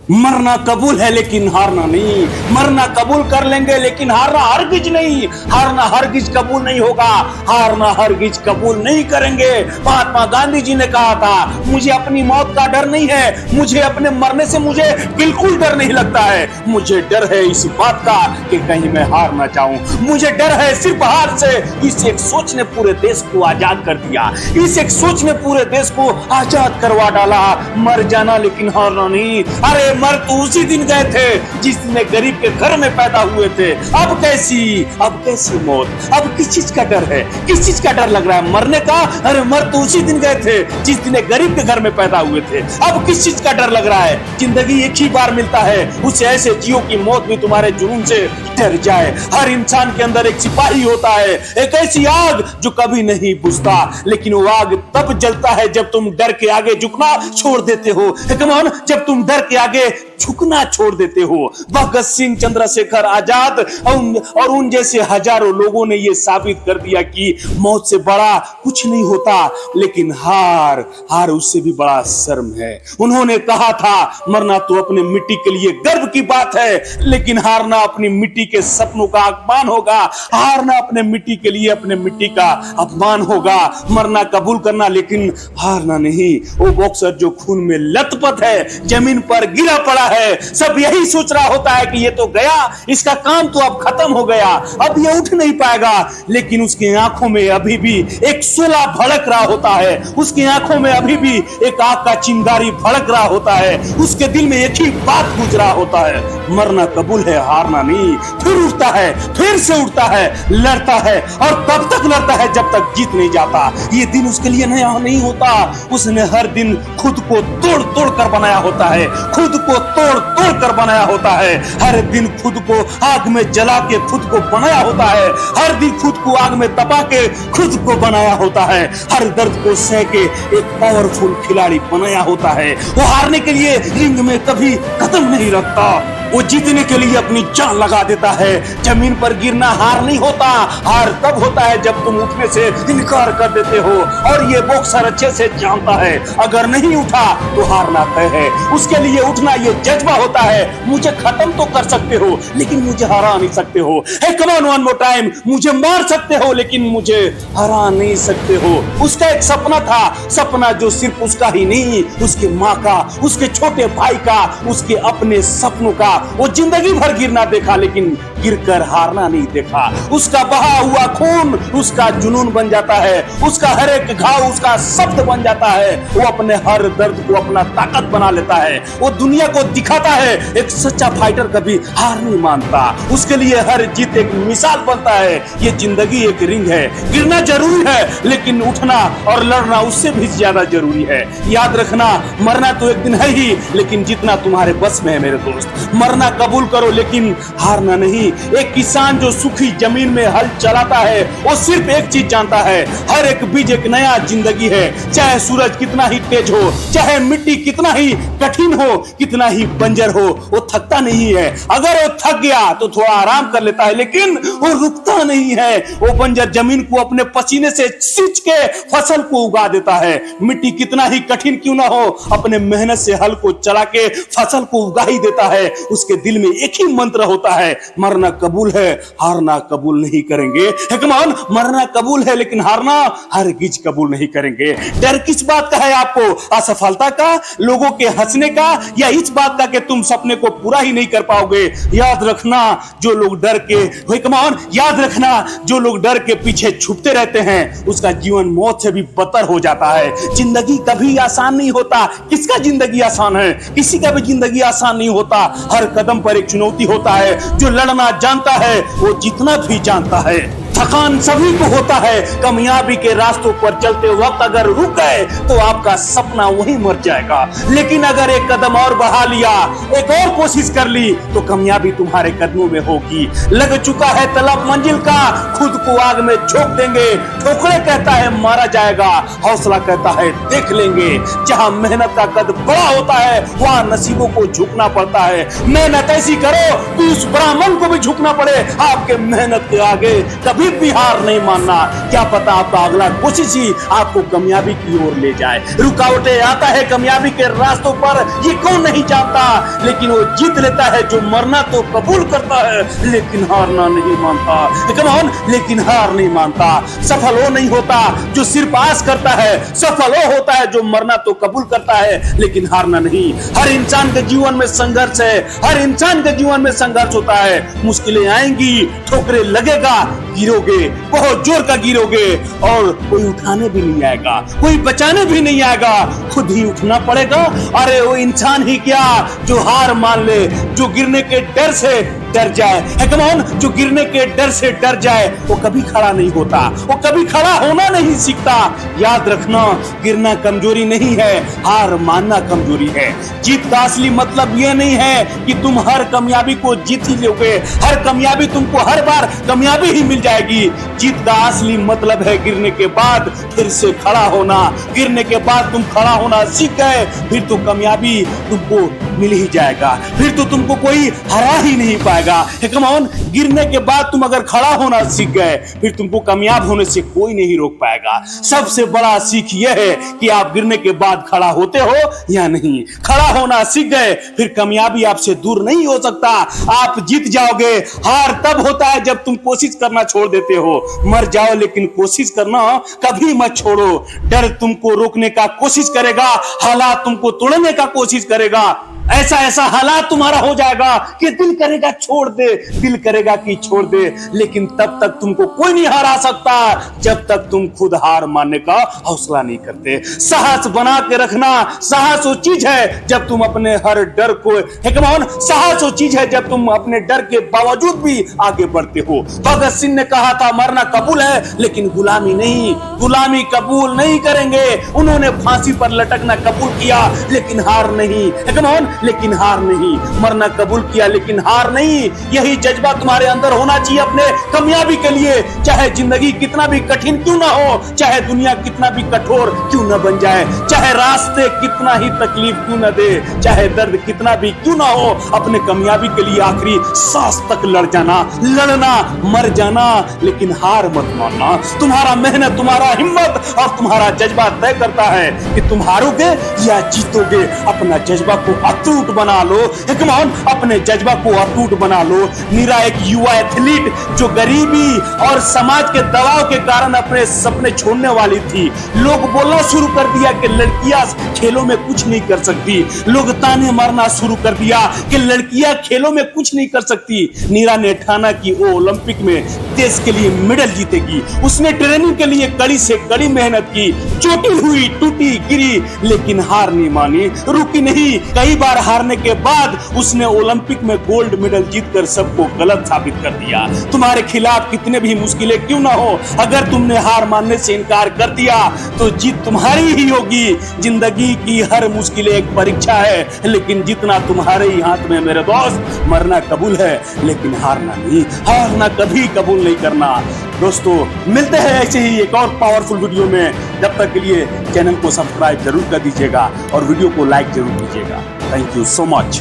मरना कबूल है लेकिन हारना नहीं। मरना कबूल कर लेंगे लेकिन हारना हरगिज नहीं। हारना हरगिज कबूल नहीं होगा। हारना हरगिज कबूल नहीं करेंगे। महात्मा गांधी जी ने कहा था, मुझे अपनी मौत का डर नहीं है, मुझे अपने मरने से मुझे बिल्कुल डर नहीं लगता है। मुझे डर है इस बात का कि कहीं मैं हार ना जाऊं। मुझे डर है सिर्फ हार से। इस एक सोच ने पूरे देश को आजाद कर दिया। इस एक सोच ने पूरे देश को आजाद करवा डाला। मर जाना लेकिन हारना नहीं। अरे मर तो उसी दिन गए थे जिस दिन गरीब के घर में पैदा हुए थे। अब कैसी मौत? अब किस चीज का डर है? किस चीज का डर लग रहा है? मरने का? अरे मर तो उसी दिन गए थे जिस दिन गरीब के घर में पैदा हुए थे। अब किस चीज का डर लग रहा है? जिंदगी एक ही बार मिलता है, उसे ऐसे जियो की मौत भी तुम्हारे जुनून से डर जाए। हर इंसान के अंदर एक सिपाही होता है, एक ऐसी आग जो कभी नहीं बुझता, लेकिन वो आग तब जलता है जब तुम डर के आगे झुकना छोड़ देते हो। जब तुम डर के आगे झुकना छोड़ देते हो। भगत सिंह, चंद्रशेखर आजाद और उन जैसे हजारों लोगों ने यह साबित कर दिया कि मौत से बड़ा कुछ नहीं होता, लेकिन हार उससे भी बड़ा शर्म है। उन्होंने कहा था, मरना तो अपने मिट्टी के लिए गर्व की बात है, लेकिन हारना अपनी मिट्टी के सपनों का अपमान होगा। हारना अपने मिट्टी के लिए अपने मिट्टी का अपमान होगा। मरना कबूल करना लेकिन हारना नहीं। वो बॉक्सर जो खून में लथपथ है, जमीन पर गिरा पड़ा है, सब यही सोच रहा होता है कि ये तो गया, इसका काम तो अब खत्म हो गया, अब ये उठ नहीं पाएगा, लेकिन उसकी आंखों में अभी भी एक शोला भड़क रहा होता है। उसकी आंखों में अभी भी एक आग का चिंगारी भड़क रहा होता है। उसके दिल में एक ही बात गूंज रहा होता है, मरना कबूल है, हारना नहीं। फिर उठता है, फिर से उठता है, लड़ता है, और तब तक लड़ता है जब तक जीत नहीं जाता। ये दिन उसके लिए नया नहीं होता। उसने हर दिन खुद को तोड़ तोड़ कर बनाया होता है, खुद को तोड़ तोड़ कर बनाया होता है। हर दिन खुद को आग में जला के खुद को बनाया होता है। हर दिन खुद को आग में तपा के खुद को बनाया होता है। हर दर्द को सह के एक पावरफुल खिलाड़ी बनाया होता है। वो हारने के लिए रिंग में कभी कदम नहीं रखता, वो जीतने के लिए अपनी जान लगा देता है। जमीन पर गिरना हार नहीं होता। हार तब होता है जब तुम उठने से इनकार कर देते हो, और ये बॉक्सर अच्छे से जानता है, अगर नहीं उठा तो हारना तय है। उसके लिए उठना ये जज्बा होता है, मुझे खत्म तो कर सकते हो लेकिन मुझे हरा नहीं सकते हो। Hey come on one more time, मुझे मार सकते हो लेकिन मुझे हरा नहीं सकते हो। उसका एक सपना था, सपना जो सिर्फ उसका ही नहीं, उसके माँ का, उसके छोटे भाई का, उसके अपने सपनों का। वो जिंदगी भर गिरना देखा लेकिन गिरकर हारना नहीं देखा। उसका बहा हुआ खून उसका जुनून बन जाता है, उसका हर एक घाव उसका शब्द बन जाता है। वो अपने हर दर्द को अपना ताकत बना लेता है। वो दुनिया को दिखाता है, एक सच्चा फाइटर कभी हार नहीं मानता। उसके लिए हर जीत एक मिसाल बनता है। ये जिंदगी एक रिंग है, गिरना जरूरी है लेकिन उठना और लड़ना उससे भी ज्यादा जरूरी है। याद रखना, मरना तो एक दिन है ही, लेकिन जीतना तुम्हारे बस में है मेरे दोस्त। मरना कबूल करो लेकिन हारना नहीं। एक किसान जो सूखी जमीन में हल चलाता है, वो सिर्फ एक चीज जानता है, हर एक बीज एक नया जिंदगी है। चाहे सूरज कितना ही तेज हो, चाहे मिट्टी कितना ही कठिन हो, कितना ही बंजर हो, वो थकता नहीं है। अगर वो थक गया तो थोड़ा आराम कर लेता है, लेकिन वो रुकता नहीं है। वो बंजर जमीन को अपने पसीने से सींच के फसल को उगा देता है। मिट्टी कितना ही कठिन क्यों ना हो, अपने मेहनत से हल को चला के फसल को उगा ही देता है। उसके दिल में एक ही मंत्र होता है, मरना कबूल है, हारना कबूल नहीं करेंगे। कमान, मरना कबूल है लेकिन हारना हरगिज कबूल नहीं करेंगे। डर किस बात का है आपको? असफलता का, लोगों के हंसने का, या इस बात का कि तुम सपने को पूरा ही नहीं कर पाओगे? याद रखना, जो लोग डर के याद रखना, जो लोग डर के पीछे छुपते रहते हैं, उसका जीवन मौत से भी बदतर हो जाता है। जिंदगी कभी आसान नहीं होता। किसका जिंदगी आसान है? किसी का भी जिंदगी आसान नहीं होता। हर कदम पर एक चुनौती होता है। जो लड़ना जानता है वो जीतना भी जानता है। थकान सभी को होता है। कामयाबी के रास्तों पर चलते वक्त अगर रुक गए तो आपका सपना वहीं मर जाएगा, लेकिन अगर एक कदम और बढ़ा लिया, एक और कोशिश कर ली, तो कामयाबी तुम्हारे कदमों में होगी। लग चुका है तलब मंजिल का, खुद को आग में झोंक देंगे। ठोकरे कहता है मारा जाएगा, हौसला कहता है देख लेंगे। जहां मेहनत का कद बड़ा होता है वहां नसीबों को झुकना पड़ता है। मेहनत ऐसी करो कि उस ब्राह्मण को भी झुकना पड़े आपके मेहनत के आगे। कभी कभी भी हार नहीं मानना। क्या पता आपका अगला कोशिश ही आपको कामयाबी की ओर ले जाए। रुकावटें आता है कामयाबी के रास्तों पर, ये कौन नहीं जानता, लेकिन वो जीत लेता है जो मरना तो कबूल करता है लेकिन हारना नहीं मानता। कम ऑन, लेकिन हार नहीं मानता। सफल वो नहीं होता जो सिर्फ आस करता है, सफल वो होता है जो मरना तो कबूल करता है लेकिन हारना नहीं। हर इंसान के जीवन में संघर्ष है, हर इंसान के जीवन में संघर्ष होता है। मुश्किलें आएंगी, ठोकरे लगेगा, गिरोगे, बहुत जोर का गिरोगे और कोई उठाने भी नहीं आएगा, कोई बचाने भी नहीं आएगा, खुद ही उठना पड़ेगा। अरे वो इंसान ही क्या जो हार मान ले, जो गिरने के डर से डर जाए। कम ऑन, जो गिरने के डर से डर जाए वो कभी खड़ा नहीं होता, वो कभी खड़ा होना नहीं सीखता। याद रखना, गिरना कमजोरी नहीं है, हार मानना कमजोरी है। जीत का असली मतलब ये नहीं है कि तुम हर कामयाबी को जीत ही लोगे, हर कामयाबी तुमको हर बार कामयाबी ही मिल जाएगी। जीत का असली मतलब है गिरने के बाद फिर से खड़ा होना। गिरने के बाद तुम खड़ा होना सीख गए, फिर तो कामयाबी तुमको मिल ही जाएगा, फिर तो तुमको कोई हरा ही नहीं पाएगा। कम ऑन, गिरने के बाद तुम अगर खड़ा होना सीख गए, फिर तुमको कामयाब होने से कोई नहीं रोक पाएगा। सबसे बड़ा सीख यह है कि आप गिरने के बाद खड़ा होते हो या नहीं। खड़ा होना सीख गए, फिर कामयाबी आपसे दूर नहीं हो सकता, आप जीत जाओगे। हार तब होता है जब तुम कोशिश करना छोड़ देते हो। मर जाओ लेकिन कोशिश करना कभी मत छोड़ो। डर तुमको रोकने का कोशिश करेगा, हालात तुमको तोड़ने का कोशिश करेगा। ऐसा ऐसा हालात तुम्हारा हो जाएगा कि दिल करेगा छोड़ दे, दिल करेगा कि छोड़ दे, लेकिन तब तक तुमको कोई नहीं हरा सकता जब तक तुम खुद हार मानने का हौसला नहीं करते। साहस बना के रखना, साहस वो चीज है जब तुम अपने हर डर को, साहस वो चीज है जब तुम अपने डर के बावजूद भी आगे बढ़ते हो। भगत सिंह ने कहा था मरना कबूल है लेकिन गुलामी नहीं, गुलामी कबूल नहीं करेंगे। उन्होंने फांसी पर लटकना कबूल किया लेकिन हार नहीं, लेकिन हार नहीं। मरना कबूल किया लेकिन हार नहीं। यही जज्बा तुम्हारे अंदर होना चाहिए अपने कामयाबी के लिए। चाहे जिंदगी कितना भी कठिन क्यों ना हो, चाहे दुनिया कितना भी कठोर क्यों ना बन जाए, चाहे रास्ते कितना ही तकलीफ क्यों ना दे, चाहे दर्द कितना भी क्यों ना हो, अपने कामयाबी के लिए आखिरी सांस तक लड़ जाना, लड़ना, मर जाना, लेकिन हार मत मानना। तुम्हारा मेहनत, तुम्हारा हिम्मत और तुम्हारा जज्बा तय करता है कि तुम हारोगे या जीतोगे। अपना जज्बा को अटूट बना लो। कम ऑन, अपने जज्बा को अटूट बना लो। मीरा एक युवा एथलीट जो गरीबी और समाज के दबाव के कारण अपने सपने छोड़ने वाली थी। लोग बोलना शुरू कर दिया कि लड़कियां खेलों में कुछ नहीं कर सकती। लोग ताने मारना शुरू कर दिया कि लड़कियां खेलों में कुछ नहीं कर सकती। मीरा ने ठाना कि वो ओलंपिक में देश के लिए मेडल जीतेगी। उसने ट्रेनिंग के लिए कड़ी से कड़ी मेहनत की, चोटिल हुई, टूटी, गिरी, लेकिन हार नहीं मानी, रुकी नहीं। कई बार हारने के बाद उसने ओलंपिक में गोल्ड मेडल जीतकर सबको गलत साबित कर दिया। तुम्हारे खिलाफ कितने भी मुश्किलें क्यों ना हो, अगर तुमने हार मानने से इनकार कर दिया तो जीत तुम्हारी ही होगी। जिंदगी की हर मुश्किलें एक परीक्षा है, लेकिन जीतना तुम्हारे ही हाथ में मेरे दोस्त। मरना कबूल है लेकिन हारना नहीं, हारना कभी कबूल नहीं करना। दोस्तों, मिलते हैं ऐसे ही एक और पावरफुल वीडियो में। जब तक के लिए चैनल को सब्सक्राइब जरूर कर दीजिएगा और वीडियो को लाइक जरूर कीजिएगा। Thank you so much.